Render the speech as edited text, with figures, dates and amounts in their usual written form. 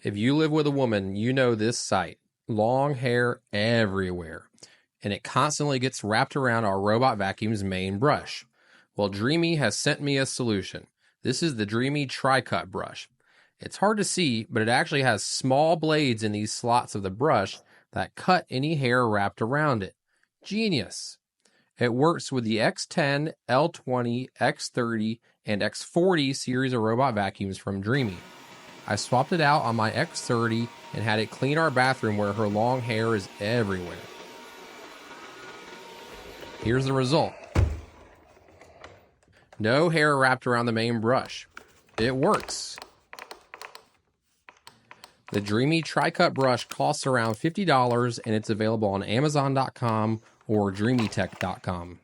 If you live with a woman, you know this sight. Long hair everywhere. And it constantly gets wrapped around our robot vacuum's main brush. Well, Dreame has sent me a solution. This is the Dreame TriCut Brush. It's hard to see, but it actually has small blades in these slots of the brush that cut any hair wrapped around it. Genius! It works with the X10, L20, X30, and X40 series of robot vacuums from Dreame. I swapped it out on my X30 and had it clean our bathroom where her long hair is everywhere. Here's the result. No hair wrapped around the main brush. It works. The Dreame TriCut brush costs around $50 and it's available on Amazon.com or DreameTech.com.